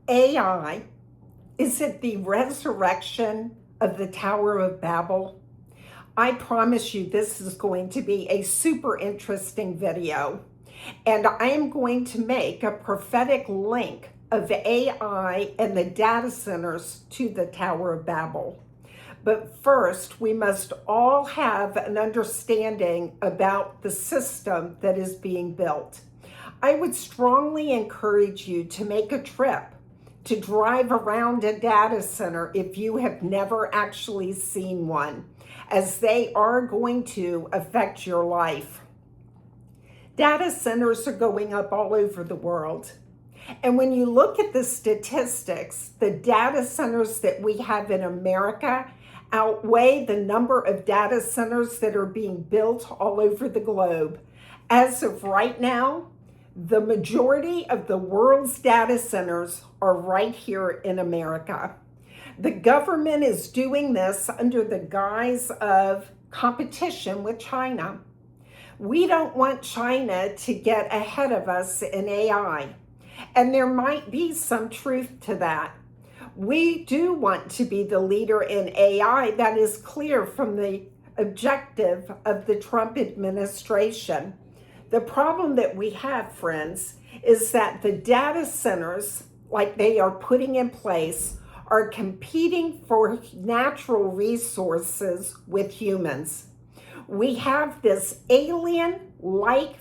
AI, is it the resurrection of the Tower of Babel? I promise you this is going to be a super interesting video. And I am going to make a prophetic link of AI and the data centers to the Tower of Babel. But first, we must all have an understanding about the system that is being built. I would strongly encourage you to make a trip to drive around a data center if you have never actually seen one, as they are going to affect your life. Data centers are going up all over the world. And when you look at the statistics, the data centers that we have in America outweigh the number of data centers that are being built all over the globe. As of right now, the majority of the world's data centers are right here in America. The government is doing this under the guise of competition with China. We don't want China to get ahead of us in AI, and there might be some truth to that. We do want to be the leader in AI. That is clear from the objective of the Trump administration. The problem that we have, friends, is that the data centers, like they are putting in place, are competing for natural resources with humans. We have this alien-like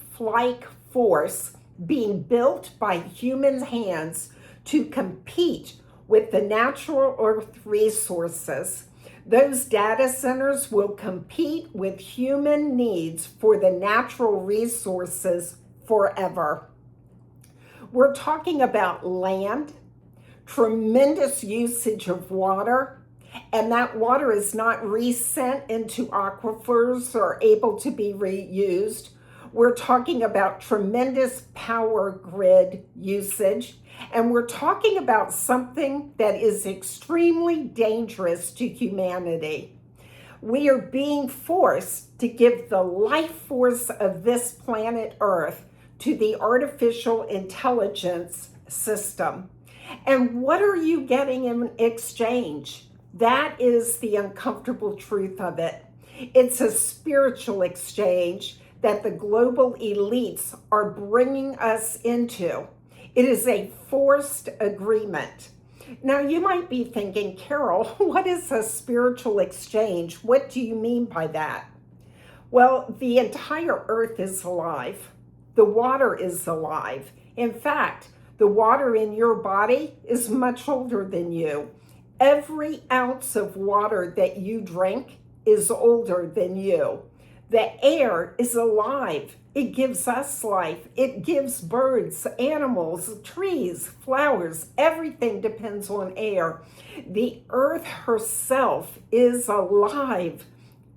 force being built by human hands to compete with the natural earth resources. Those data centers will compete with human needs for the natural resources forever. We're talking about land, tremendous usage of water, and that water is not resent into aquifers or able to be reused. We're talking about tremendous power grid usage, and we're talking about something that is extremely dangerous to humanity. We are being forced to give the life force of this planet Earth to the artificial intelligence system. And what are you getting in exchange? That is the uncomfortable truth of it. It's a spiritual exchange that the global elites are bringing us into. It is a forced agreement. Now, you might be thinking, Carol, what is a spiritual exchange? What do you mean by that? Well, the entire earth is alive. The water is alive. In fact, the water in your body is much older than you. Every ounce of water that you drink is older than you. The air is alive. It gives us life. It gives birds, animals, trees, flowers. Everything depends on air. The earth herself is alive.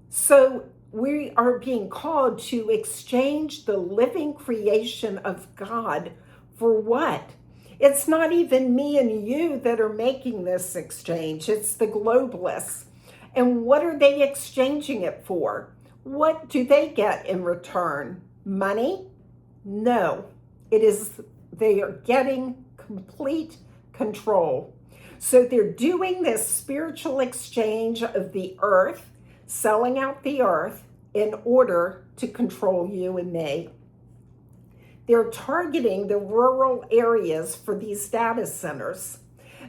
So we are being called to exchange the living creation of God for what? It's not even me and you that are making this exchange. It's the globalists. And what are they exchanging it for? What do they get in return? Money? No. They are getting complete control. So they're doing this spiritual exchange of the earth, selling out the earth in order to control you and me. They're targeting the rural areas for these data centers.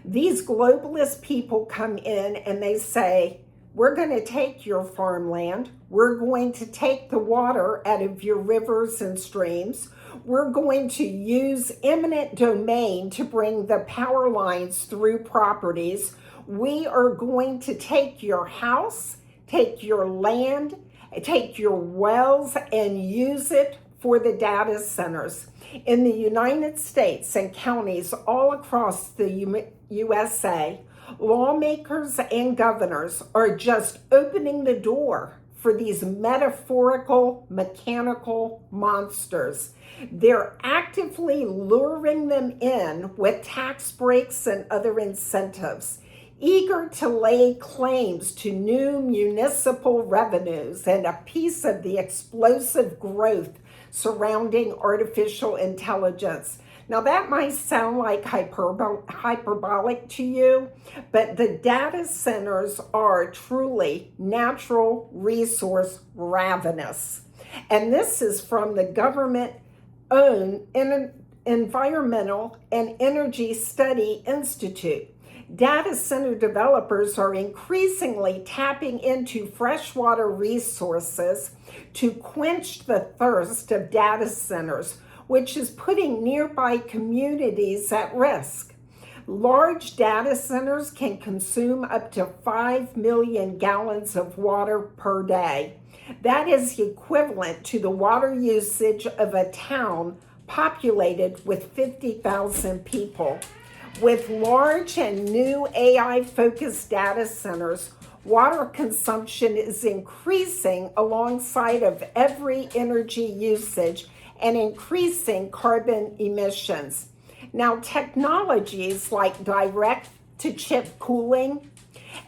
These globalist people come in and they say, we're going to take your farmland. We're going to take the water out of your rivers and streams. We're going to use eminent domain to bring the power lines through properties. We are going to take your house, take your land, take your wells, and use it for the data centers. In the United States and counties all across the USA, lawmakers and governors are just opening the door for these metaphorical, mechanical monsters. They're actively luring them in with tax breaks and other incentives, eager to lay claims to new municipal revenues and a piece of the explosive growth surrounding artificial intelligence. Now that might sound like hyperbolic to you, but the data centers are truly natural resource ravenous. And this is from the government-owned Environmental and Energy Study Institute. Data center developers are increasingly tapping into freshwater resources to quench the thirst of data centers, which is putting nearby communities at risk. Large data centers can consume up to 5 million gallons of water per day. That is equivalent to the water usage of a town populated with 50,000 people. With large and new AI-focused data centers, water consumption is increasing alongside of every energy usage and increasing carbon emissions. Now, technologies like direct-to-chip cooling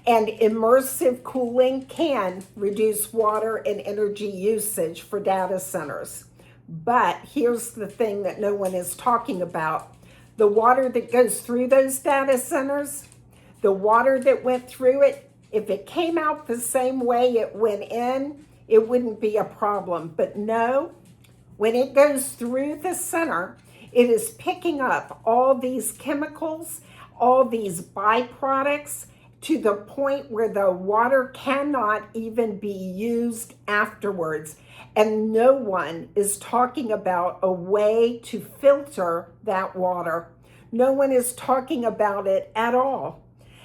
and immersive cooling can reduce water and energy usage for data centers. But here's the thing that no one is talking about. The water that goes through those data centers, the water that went through it, if it came out the same way it went in, it wouldn't be a problem. But no, when it goes through the center, it is picking up all these chemicals, all these byproducts, to the point where the water cannot even be used afterwards. And no one is talking about a way to filter that water. No one is talking about it at all.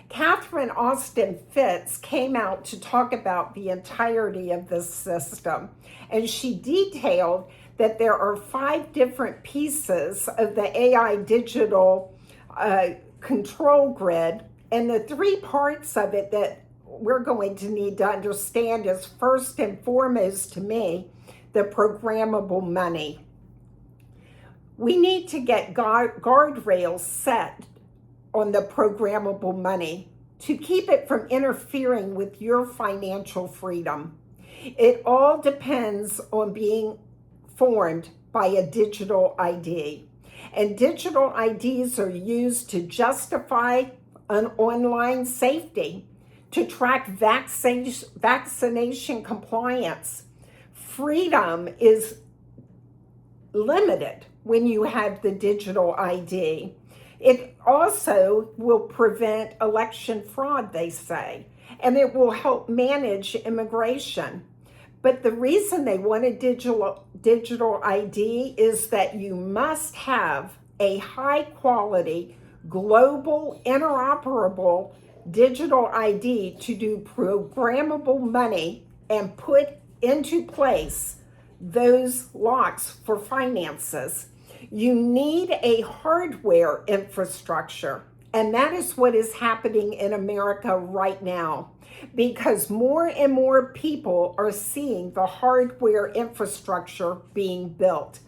Catherine Austin Fitts came out to talk about the entirety of this system, and she detailed that there are 5 different pieces of the AI digital control grid, and the 3 parts of it that we're going to need to understand is, first and foremost to me, the programmable money. We need to get guardrails set on the programmable money to keep it from interfering with your financial freedom. It all depends on being formed by a digital ID. And digital IDs are used to justify an online safety, to track vaccination compliance. Freedom is limited when you have the digital ID. It also will prevent election fraud, they say, and it will help manage immigration. But the reason they want a digital ID is that you must have a high quality, global, interoperable digital ID to do programmable money and put into place those locks for finances. You need a hardware infrastructure, and that is what is happening in America right now, because more and more people are seeing the hardware infrastructure being built.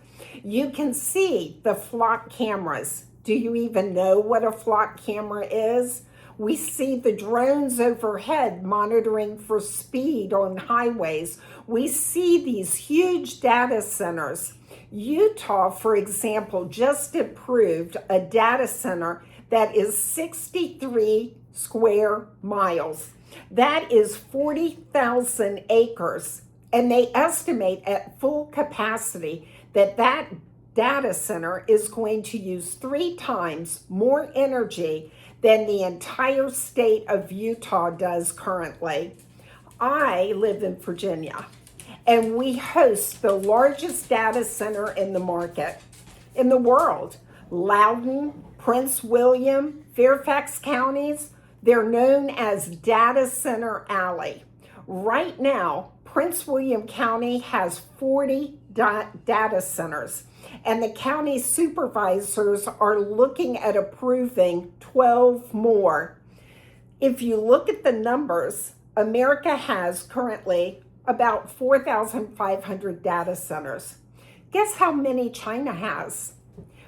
You can see the flock cameras. Do you even know what a flock camera is? We see the drones overhead monitoring for speed on highways. We see these huge data centers. Utah, for example, just approved a data center that is 63 square miles. That is 40,000 acres. And they estimate at full capacity that that data center is going to use 3 times more energy than the entire state of Utah does currently. I live in Virginia, and we host the largest data center in the market, in the world. Loudoun, Prince William, Fairfax counties, they're known as Data Center Alley. Right now, Prince William County has 40 data centers, and the county supervisors are looking at approving 12 more. If you look at the numbers, America has currently about 4,500 data centers. Guess how many China has?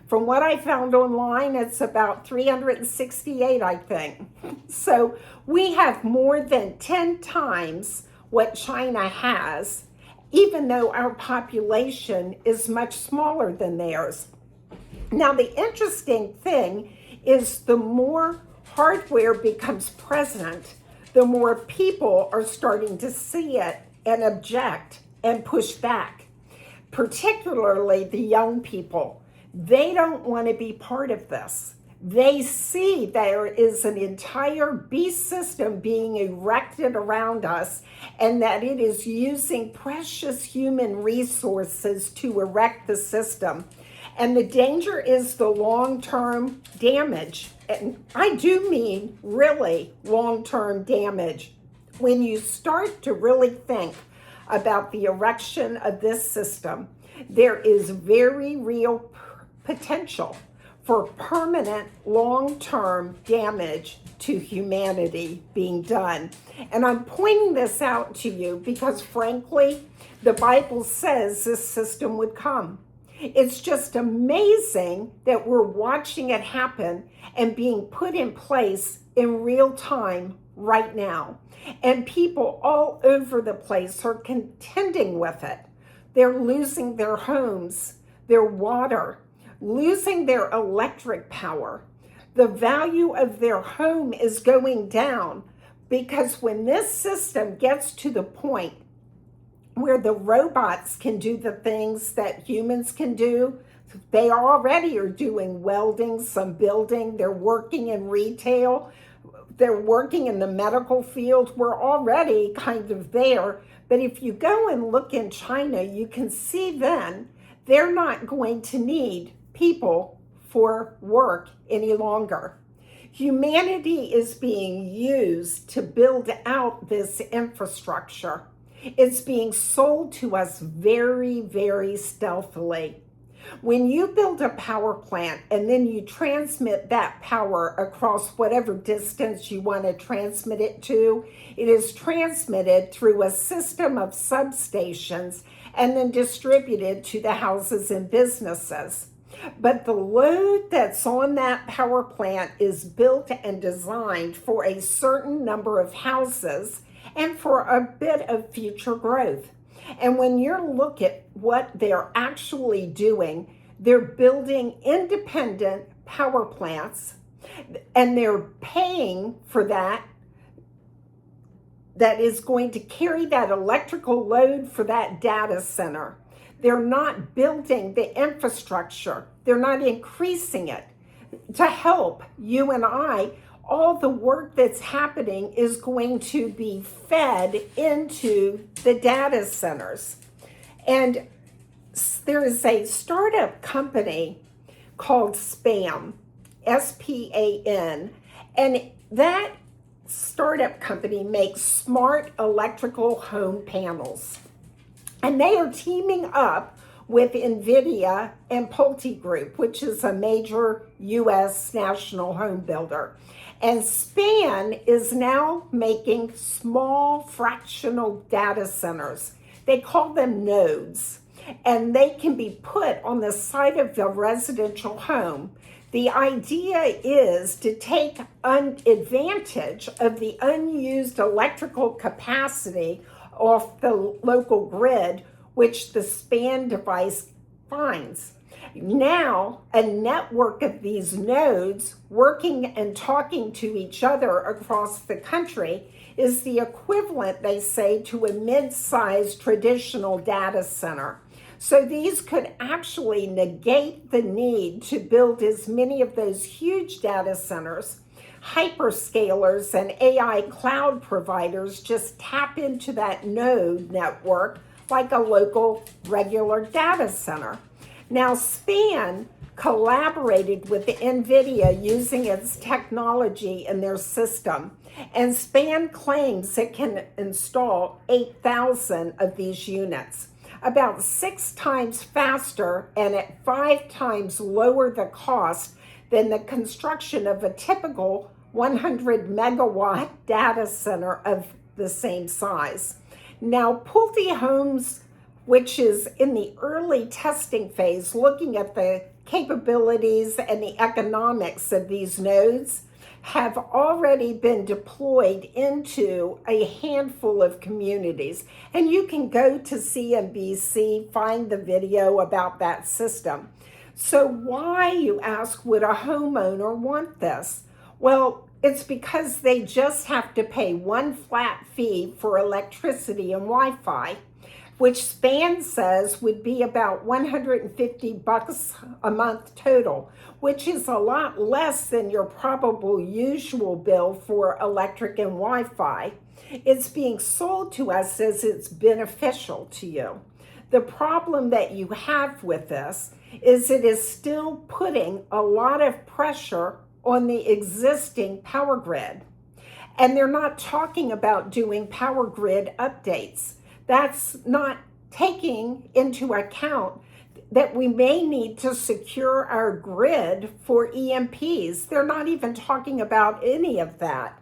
From what I found online, it's about 368, I think. So we have more than 10 times what China has, even though our population is much smaller than theirs. Now, the interesting thing is the more hardware becomes present, the more people are starting to see it and object and push back, particularly the young people. They don't want to be part of this. They see there is an entire beast system being erected around us and that it is using precious human resources to erect the system. And the danger is the long-term damage. And I do mean really long-term damage. When you start to really think about the erection of this system, there is very real potential for permanent long-term damage to humanity being done. And I'm pointing this out to you because frankly, the Bible says this system would come. It's just amazing that we're watching it happen and being put in place in real time right now. And people all over the place are contending with it. They're losing their homes, their water, losing their electric power. The value of their home is going down because when this system gets to the point where the robots can do the things that humans can do, they already are doing welding, some building, they're working in retail, they're working in the medical field. We're already kind of there. But if you go and look in China, you can see then they're not going to need people for work any longer. Humanity is being used to build out this infrastructure. It's being sold to us very, very stealthily. When you build a power plant and then you transmit that power across whatever distance you want to transmit it to, it is transmitted through a system of substations and then distributed to the houses and businesses. But the load that's on that power plant is built and designed for a certain number of houses and for a bit of future growth. And when you look at what they're actually doing, they're building independent power plants and they're paying for that is going to carry that electrical load for that data center. They're not building the infrastructure. They're not increasing it to help you and I. All the work that's happening is going to be fed into the data centers. And there is a startup company called SPAN, S-P-A-N, and that startup company makes smart electrical home panels. And they are teaming up with NVIDIA and PulteGroup, which is a major U.S. national home builder. And SPAN is now making small fractional data centers. They call them nodes, and they can be put on the side of the residential home. The idea is to take advantage of the unused electrical capacity off the local grid, which the SPAN device finds. Now, a network of these nodes working and talking to each other across the country is the equivalent, they say, to a mid-sized traditional data center. So these could actually negate the need to build as many of those huge data centers. Hyperscalers and AI cloud providers just tap into that node network like a local regular data center. Now, SPAN collaborated with NVIDIA using its technology in their system, and SPAN claims it can install 8,000 of these units, about 6 times faster and at 5 times lower the cost than the construction of a typical 100 megawatt data center of the same size. Now, Pulte Homes, which is in the early testing phase, looking at the capabilities and the economics of these nodes, have already been deployed into a handful of communities. And you can go to CNBC, find the video about that system. So why, you ask, would a homeowner want this? Well, it's because they just have to pay one flat fee for electricity and Wi-Fi, which Span says would be about $150 a month total, which is a lot less than your probable usual bill for electric and Wi-Fi. It's being sold to us as it's beneficial to you. The problem that you have with this is it is still putting a lot of pressure on the existing power grid. And they're not talking about doing power grid updates. That's not taking into account that we may need to secure our grid for EMPs. They're not even talking about any of that.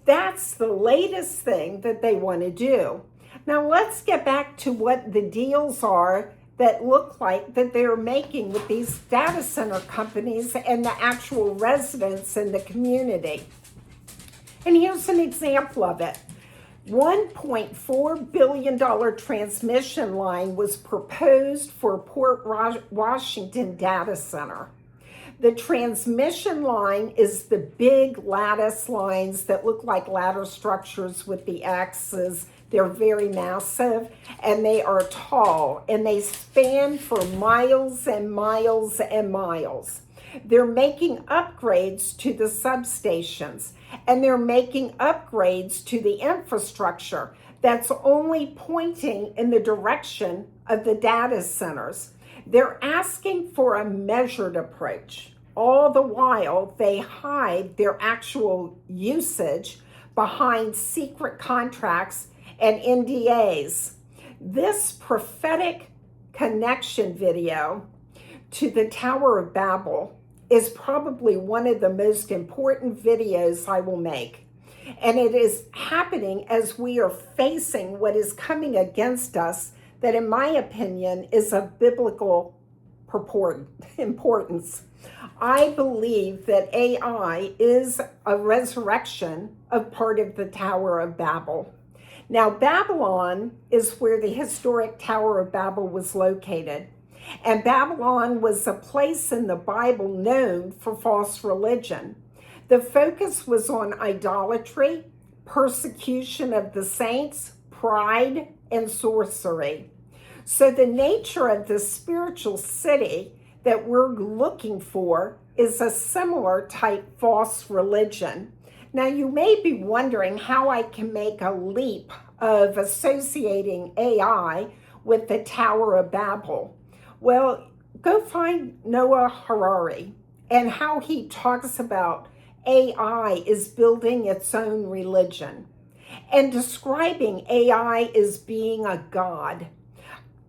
That's the latest thing that they want to do. Now let's get back to what the deals are that look like that they're making with these data center companies and the actual residents in the community. And here's an example of it. $1.4 billion transmission line was proposed for Port Washington data center. The transmission line is the big lattice lines that look like ladder structures with the axes. They're very massive and they are tall and they span for miles and miles and miles. They're making upgrades to the substations and they're making upgrades to the infrastructure that's only pointing in the direction of the data centers. They're asking for a measured approach. All the while, they hide their actual usage behind secret contracts and NDAs. This prophetic connection video to the Tower of Babel is probably one of the most important videos I will make. And it is happening as we are facing what is coming against us that, in my opinion, is of biblical importance. I believe that AI is a resurrection of part of the Tower of Babel. Now, Babylon is where the historic Tower of Babel was located. And Babylon was a place in the Bible known for false religion. The focus was on idolatry, persecution of the saints, pride, and sorcery. So the nature of the spiritual city that we're looking for is a similar type false religion. Now, you may be wondering how I can make a leap of associating AI with the Tower of Babel. Well, go find Noah Harari and how he talks about AI is building its own religion and describing AI as being a god.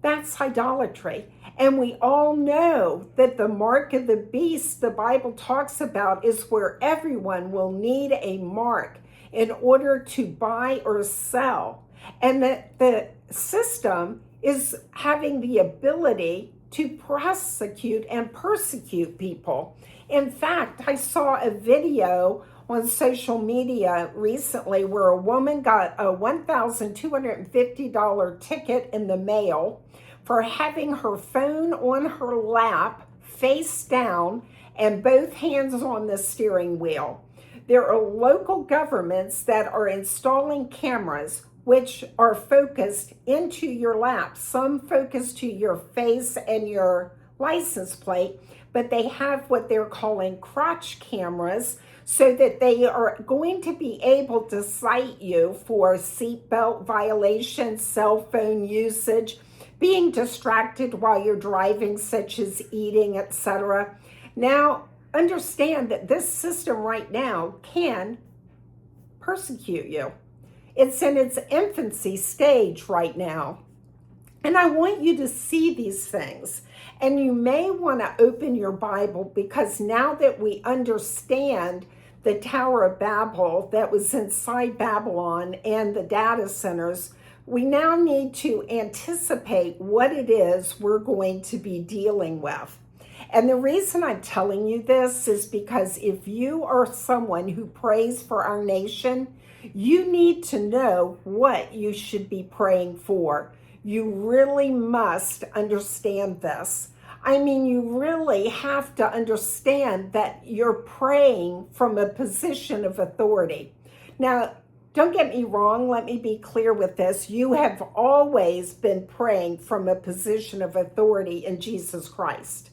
That's idolatry. And we all know that the mark of the beast the Bible talks about is where everyone will need a mark in order to buy or sell. And that the system is having the ability to prosecute and persecute people. In fact, I saw a video on social media recently where a woman got a $1,250 ticket in the mail for having her phone on her lap, face down, and both hands on the steering wheel. There are local governments that are installing cameras which are focused into your lap. Some focus to your face and your license plate, but they have what they're calling crotch cameras so that they are going to be able to cite you for seatbelt violations, cell phone usage, being distracted while you're driving, such as eating, etc. Now, understand that this system right now can persecute you. It's in its infancy stage right now. And I want you to see these things. And you may want to open your Bible, because now that we understand the Tower of Babel that was inside Babylon and the data centers, we now need to anticipate what it is we're going to be dealing with. And the reason I'm telling you this is because if you are someone who prays for our nation, you need to know what you should be praying for. You really must understand this. I mean, you really have to understand that you're praying from a position of authority. Now, don't get me wrong, let me be clear with this. You have always been praying from a position of authority in Jesus Christ.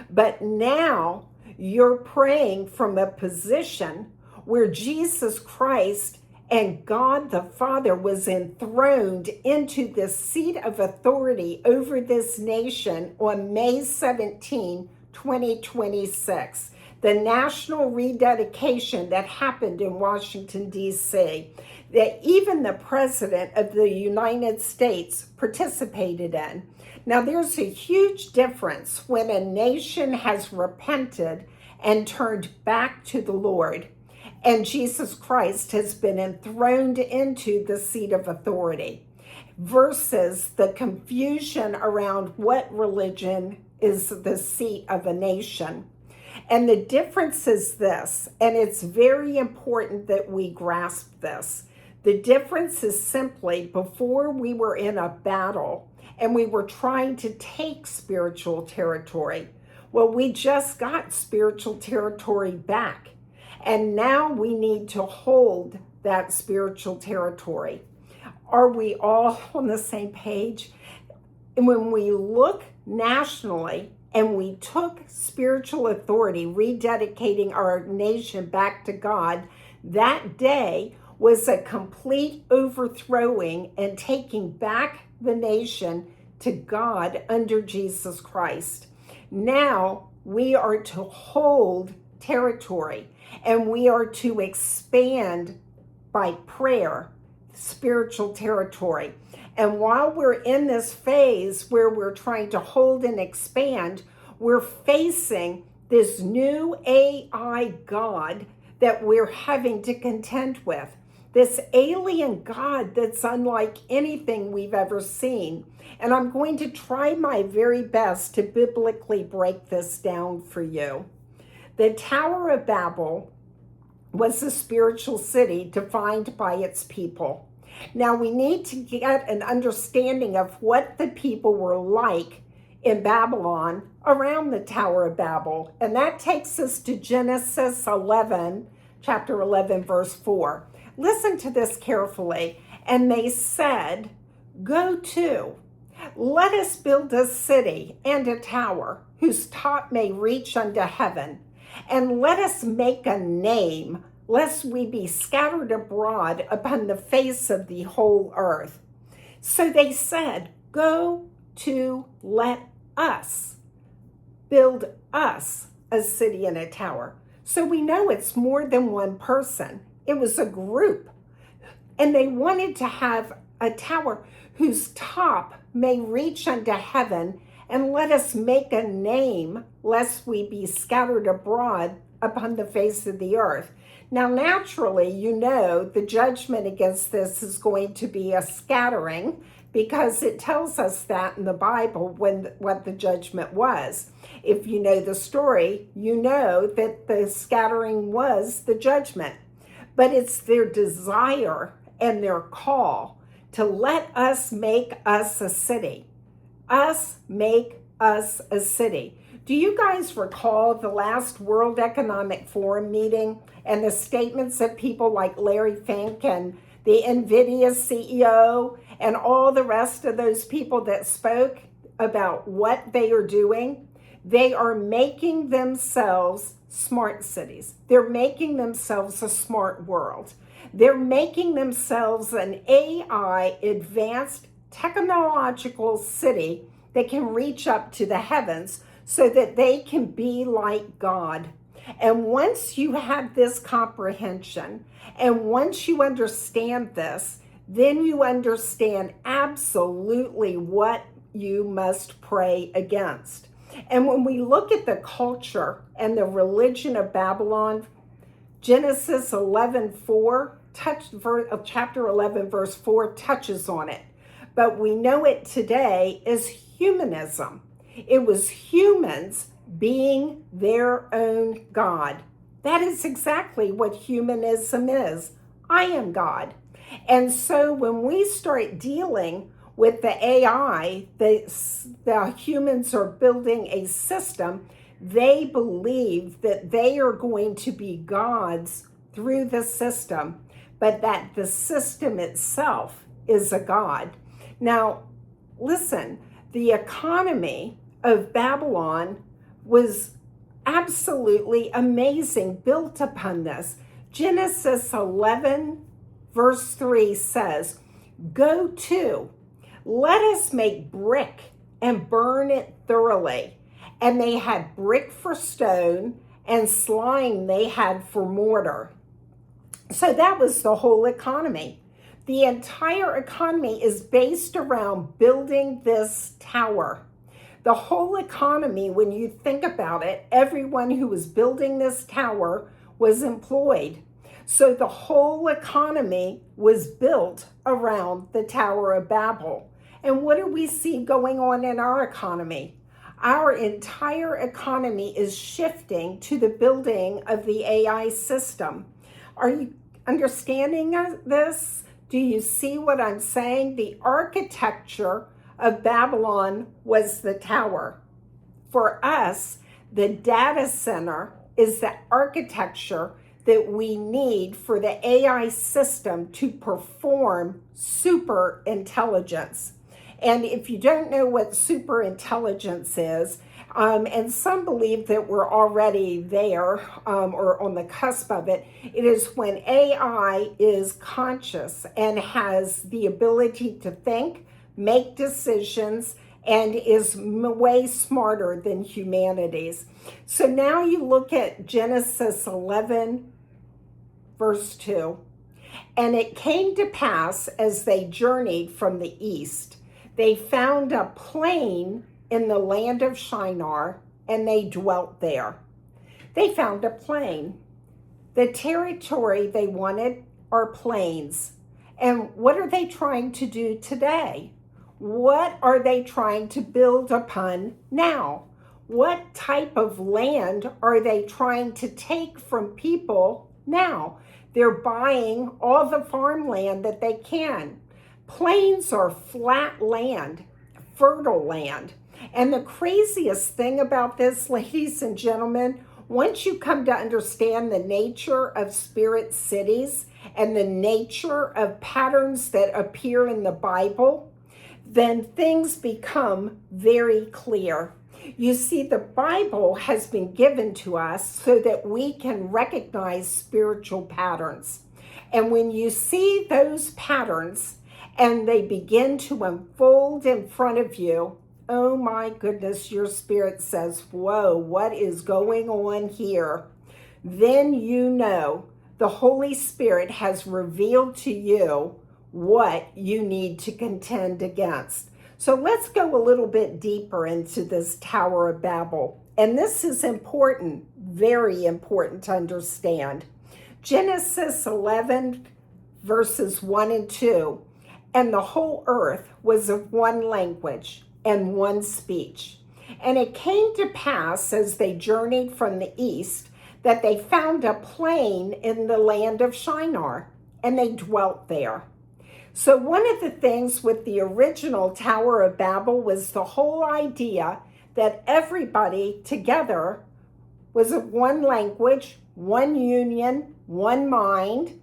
But now you're praying from a position where Jesus Christ and God the Father was enthroned into the seat of authority over this nation on May 17, 2026. The national rededication that happened in Washington, D.C., that even the President of the United States participated in. Now, there's a huge difference when a nation has repented and turned back to the Lord, and Jesus Christ has been enthroned into the seat of authority, versus the confusion around what religion is the seat of a nation. And the difference is this, and it's very important that we grasp this. The difference is simply before we were in a battle and we were trying to take spiritual territory. Well, we just got spiritual territory back. And now we need to hold that spiritual territory. Are we all on the same page? And when we look nationally and we took spiritual authority, rededicating our nation back to God, that day was a complete overthrowing and taking back the nation to God under Jesus Christ. Now we are to hold territory, and we are to expand by prayer, spiritual territory. And while we're in this phase where we're trying to hold and expand, we're facing this new AI God that we're having to contend with. This alien God that's unlike anything we've ever seen. And I'm going to try my very best to biblically break this down for you. The Tower of Babel was a spiritual city defined by its people. Now we need to get an understanding of what the people were like in Babylon around the Tower of Babel. And that takes us to Genesis 11, chapter 11, verse 4. Listen to this carefully. And they said, "Go to, let us build a city and a tower whose top may reach unto heaven. And let us make a name, lest we be scattered abroad upon the face of the whole earth." So they said, "Go to, let us build us a city and a tower." So we know it's more than one person. It was a group. And they wanted to have a tower whose top may reach unto heaven, and let us make a name, lest we be scattered abroad upon the face of the earth. Now, naturally, you know, the judgment against this is going to be a scattering, because it tells us that in the Bible what the judgment was. If you know the story, you know that the scattering was the judgment. But it's their desire and their call to let us make us a city. Us make us a city. Do you guys recall the last World Economic Forum meeting and the statements of people like Larry Fink and the NVIDIA CEO and all the rest of those people that spoke about what they are doing? They are making themselves smart cities. They're making themselves a smart world. They're making themselves an AI advanced technological city that can reach up to the heavens so that they can be like God. And once you have this comprehension, and once you understand this, then you understand absolutely what you must pray against. And when we look at the culture and the religion of Babylon, Genesis 11:4, chapter 11, verse 4 touches on it. But we know it today as humanism. It was humans being their own God. That is exactly what humanism is. I am God. And so when we start dealing with the AI, the humans are building a system. They believe that they are going to be gods through the system, but that the system itself is a god. Now, listen, the economy of Babylon was absolutely amazing, built upon this. Genesis 11, verse 3 says, "Go to, let us make brick and burn it thoroughly." And they had brick for stone, and slime they had for mortar. So that was the whole economy. The entire economy is based around building this tower. The whole economy, when you think about it, everyone who was building this tower was employed. So the whole economy was built around the Tower of Babel. And what do we see going on in our economy? Our entire economy is shifting to the building of the AI system. Are you understanding this? Do you see what I'm saying? The architecture of Babylon was the tower. For us, the data center is the architecture that we need for the AI system to perform super intelligence. And if you don't know what super intelligence is, and some believe that we're already there or on the cusp of it, it is when AI is conscious and has the ability to think, make decisions, and is way smarter than humanity's. So now you look at Genesis 11, verse 2. "And it came to pass as they journeyed from the east, they found a plain in the land of Shinar, and they dwelt there." They found a plain. The territory they wanted are plains. And what are they trying to do today? What are they trying to build upon now? What type of land are they trying to take from people now? They're buying all the farmland that they can. Plains are flat land, fertile land. And the craziest thing about this, ladies and gentlemen, once you come to understand the nature of spirit cities and the nature of patterns that appear in the Bible, then things become very clear. You see, the Bible has been given to us so that we can recognize spiritual patterns. And when you see those patterns and they begin to unfold in front of you, oh my goodness, your spirit says, whoa, what is going on here? Then you know the Holy Spirit has revealed to you what you need to contend against. So let's go a little bit deeper into this Tower of Babel. And this is important, very important to understand. Genesis 11, verses 1 and 2. "And the whole earth was of one language and one speech. And it came to pass as they journeyed from the east that they found a plain in the land of Shinar, and they dwelt there." So one of the things with the original Tower of Babel was the whole idea that everybody together was of one language, one union, one mind.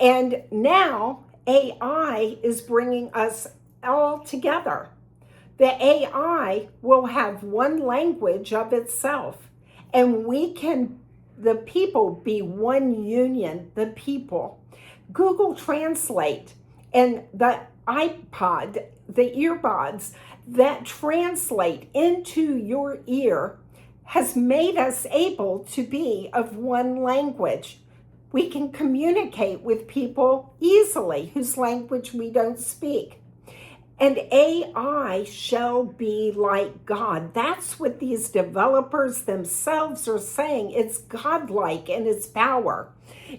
And now AI is bringing us all together. The AI will have one language of itself, and the people be one union, the people. Google Translate and the iPod, the earbuds that translate into your ear has made us able to be of one language. We can communicate with people easily whose language we don't speak. And AI shall be like God. That's what these developers themselves are saying. It's godlike in its power.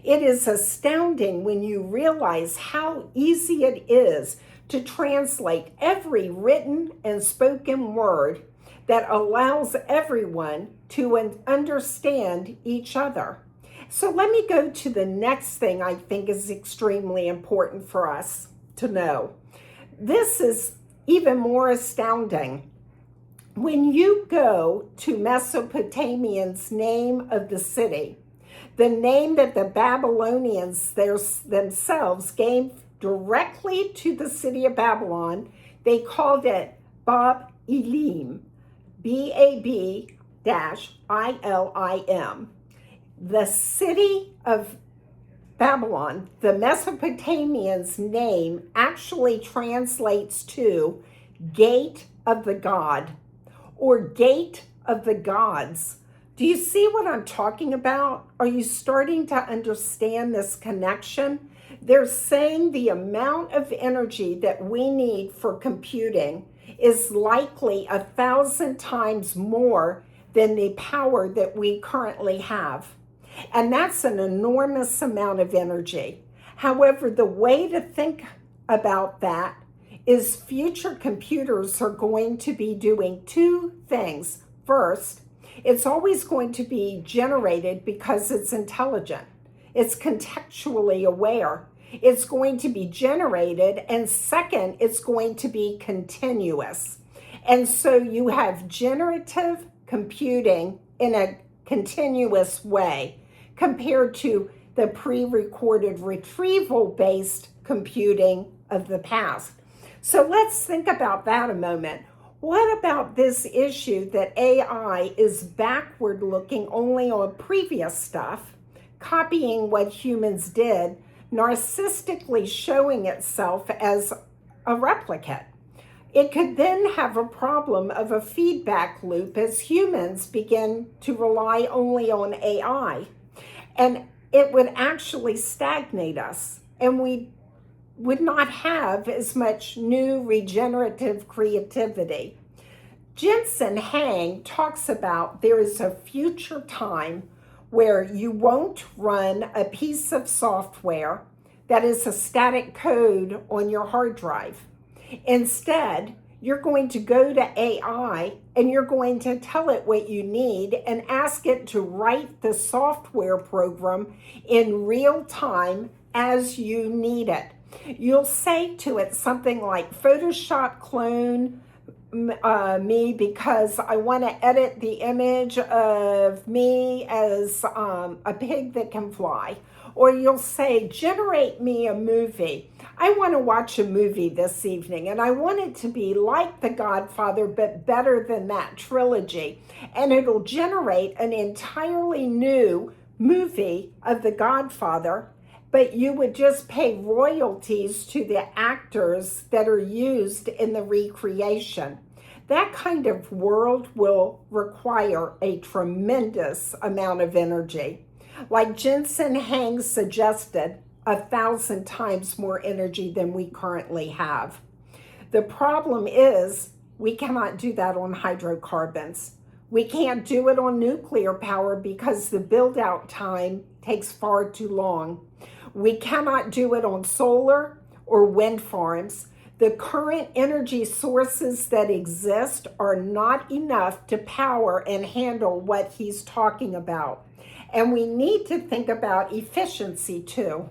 It is astounding when you realize how easy it is to translate every written and spoken word that allows everyone to understand each other. So let me go to the next thing I think is extremely important for us to know. This is even more astounding. When you go to Mesopotamians' name of the city, the name that the Babylonians themselves gave directly to the city of Babylon, they called it Bab Elim, Bab-ilim. The city of Babylon, the Mesopotamians' name actually translates to Gate of the God or Gate of the Gods. Do you see what I'm talking about? Are you starting to understand this connection? They're saying the amount of energy that we need for computing is likely 1,000 times more than the power that we currently have. And that's an enormous amount of energy. However, the way to think about that is future computers are going to be doing two things. First, it's always going to be generated because it's intelligent. It's contextually aware. It's going to be generated. And second, it's going to be continuous. And so you have generative computing in a continuous way compared to the pre-recorded retrieval-based computing of the past. So let's think about that a moment. What about this issue that AI is backward looking only on previous stuff, copying what humans did, narcissistically showing itself as a replicate? It could then have a problem of a feedback loop as humans begin to rely only on AI. And it would actually stagnate us, and we would not have as much new regenerative creativity. Jensen Huang talks about there is a future time where you won't run a piece of software that is a static code on your hard drive. Instead, you're going to go to AI and you're going to tell it what you need and ask it to write the software program in real time as you need it. You'll say to it something like, Photoshop clone me because I want to edit the image of me as a pig that can fly. Or you'll say, generate me a movie. I want to watch a movie this evening and I want it to be like The Godfather, but better than that trilogy. And it'll generate an entirely new movie of The Godfather, but you would just pay royalties to the actors that are used in the recreation. That kind of world will require a tremendous amount of energy. Like Jensen Huang suggested, 1,000 times more energy than we currently have. The problem is we cannot do that on hydrocarbons. We can't do it on nuclear power because the build-out time takes far too long. We cannot do it on solar or wind farms. The current energy sources that exist are not enough to power and handle what he's talking about. And we need to think about efficiency too.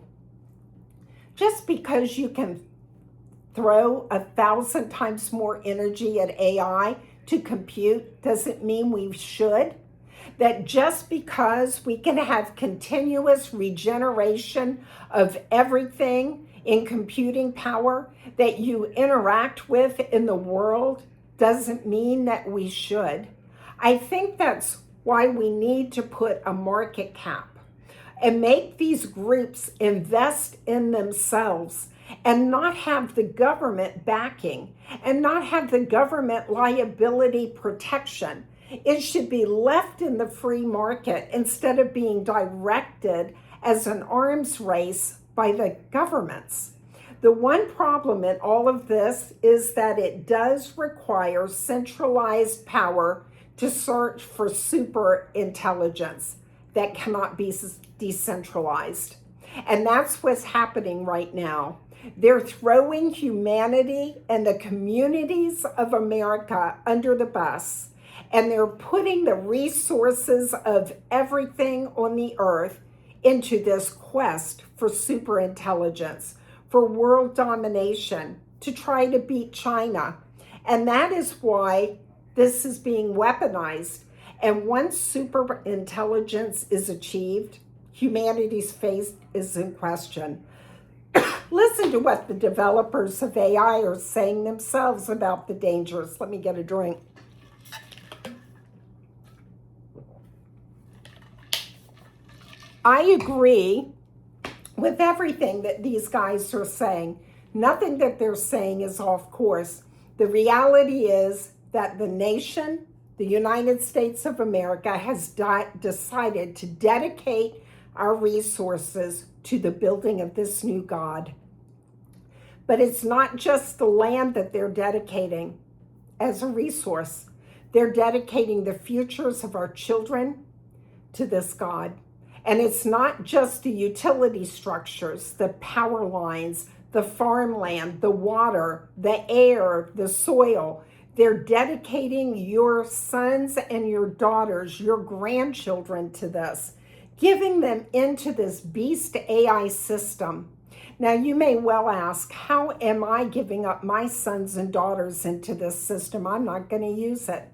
Just because you can throw 1,000 times more energy at AI to compute doesn't mean we should. That just because we can have continuous regeneration of everything in computing power that you interact with in the world doesn't mean that we should. I think that's why we need to put a market cap and make these groups invest in themselves and not have the government backing and not have the government liability protection. It should be left in the free market instead of being directed as an arms race by the governments. The one problem in all of this is that it does require centralized power to search for super intelligence that cannot be decentralized. And that's what's happening right now. They're throwing humanity and the communities of America under the bus, and they're putting the resources of everything on the earth into this quest for superintelligence, for world domination, to try to beat China, And that is why this is being weaponized. And once super intelligence is achieved, humanity's fate is in question. Listen to what the developers of AI are saying themselves about the dangers. Let me get a drink. I agree with everything that these guys are saying. Nothing that they're saying is off course. The reality is that the nation, the United States of America, has decided to dedicate our resources to the building of this new God. But it's not just the land that they're dedicating as a resource. They're dedicating the futures of our children to this God. And it's not just the utility structures, the power lines, the farmland, the water, the air, the soil. They're dedicating your sons and your daughters, your grandchildren to this, giving them into this beast AI system. Now, you may well ask, how am I giving up my sons and daughters into this system? I'm not going to use it.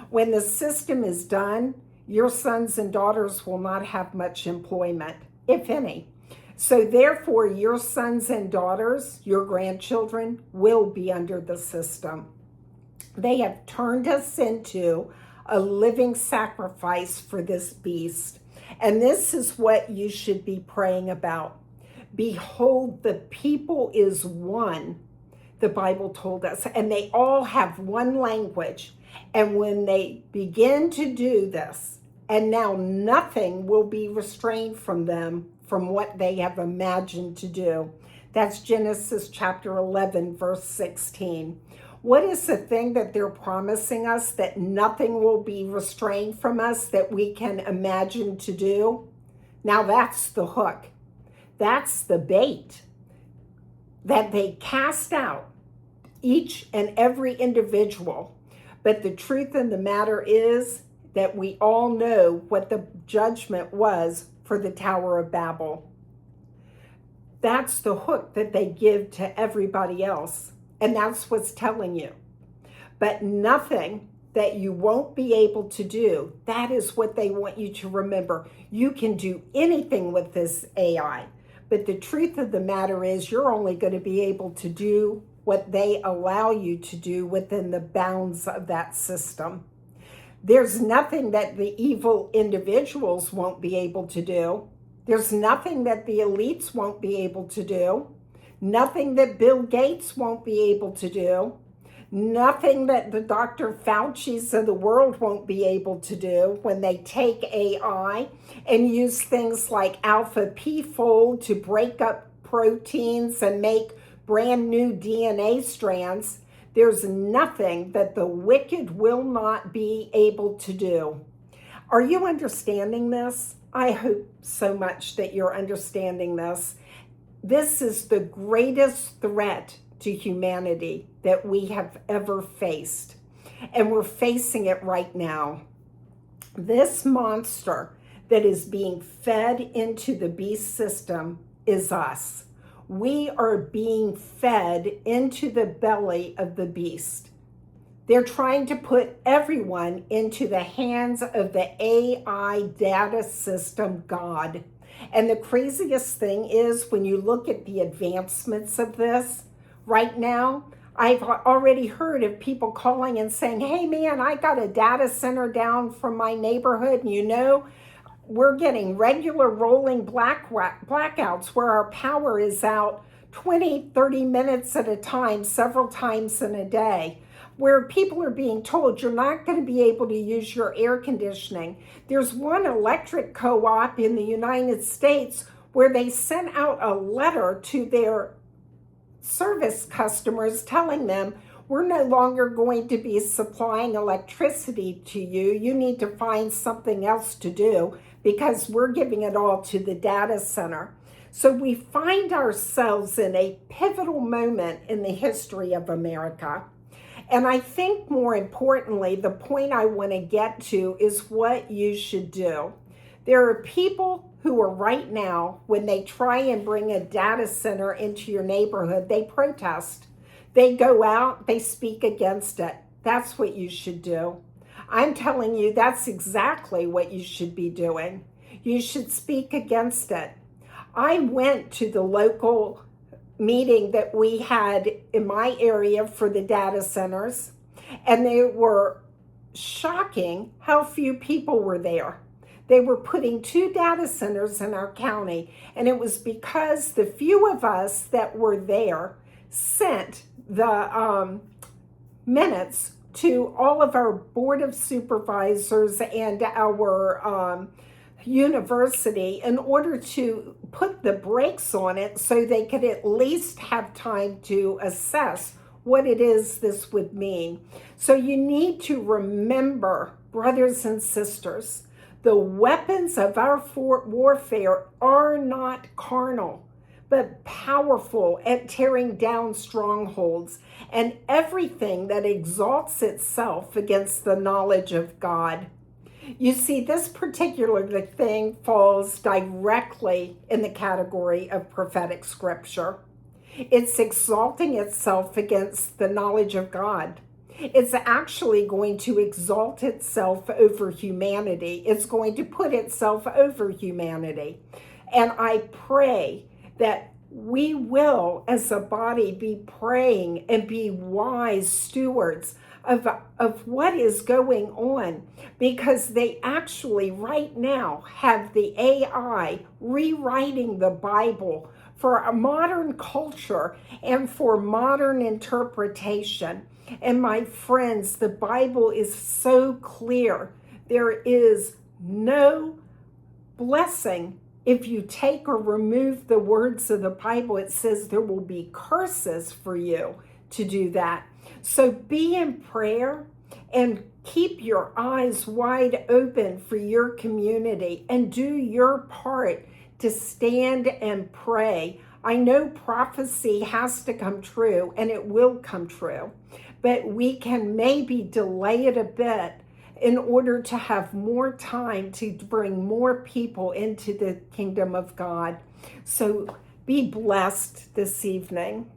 When the system is done, your sons and daughters will not have much employment, if any. So therefore, your sons and daughters, your grandchildren, will be under the system. They have turned us into a living sacrifice for this beast. And this is what you should be praying about. Behold, the people is one, the Bible told us, and they all have one language. And when they begin to do this, and now nothing will be restrained from them from what they have imagined to do. That's Genesis chapter 11, verse 16. What is the thing that they're promising us that nothing will be restrained from us that we can imagine to do? Now that's the hook. That's the bait that they cast out, each and every individual. But the truth of the matter is that we all know what the judgment was for the Tower of Babel. That's the hook that they give to everybody else. And that's what's telling you. But nothing that you won't be able to do, that is what they want you to remember. You can do anything with this AI. But the truth of the matter is you're only going to be able to do what they allow you to do within the bounds of that system. There's nothing that the evil individuals won't be able to do. There's nothing that the elites won't be able to do. Nothing that Bill Gates won't be able to do. Nothing that the Dr. Fauci's of the world won't be able to do when they take AI and use things like alpha P fold to break up proteins and make brand new DNA strands. There's nothing that the wicked will not be able to do. Are you understanding this? I hope so much that you're understanding this. This is the greatest threat to humanity that we have ever faced. And we're facing it right now. This monster that is being fed into the beast system is us. We are being fed into the belly of the beast. They're trying to put everyone into the hands of the AI data system God. And the craziest thing is when you look at the advancements of this right now, I've already heard of people calling and saying, hey man, I got a data center down from my neighborhood and we're getting regular rolling blackouts where our power is out 20, 30 minutes at a time, several times in a day, where people are being told you're not going to be able to use your air conditioning. There's one electric co-op in the United States where they sent out a letter to their service customers telling them, we're no longer going to be supplying electricity to you. You need to find something else to do because we're giving it all to the data center. So we find ourselves in a pivotal moment in the history of America. And I think more importantly, the point I want to get to is what you should do. There are people who are right now, when they try and bring a data center into your neighborhood, they protest. They go out, they speak against it. That's what you should do. I'm telling you, that's exactly what you should be doing. You should speak against it. I went to the local meeting that we had in my area for the data centers, and they were shocking how few people were there. They were putting 2 data centers in our county, and it was because the few of us that were there sent the minutes to all of our board of supervisors and our university in order to put the brakes on it so they could at least have time to assess what it is this would mean. So you need to remember, brothers and sisters, the weapons of our warfare are not carnal, but powerful at tearing down strongholds and everything that exalts itself against the knowledge of God. You see, this particular thing falls directly in the category of prophetic scripture. It's exalting itself against the knowledge of God. It's actually going to exalt itself over humanity. It's going to put itself over humanity. And I pray that we will, as a body, be praying and be wise stewards of what is going on, because they actually right now have the AI rewriting the Bible for a modern culture and for modern interpretation. And my friends, the Bible is so clear. There is no blessing if you take or remove the words of the Bible. It says there will be curses for you to do that. So be in prayer and keep your eyes wide open for your community and do your part to stand and pray. I know prophecy has to come true, and it will come true, but we can maybe delay it a bit in order to have more time to bring more people into the kingdom of God. So be blessed this evening.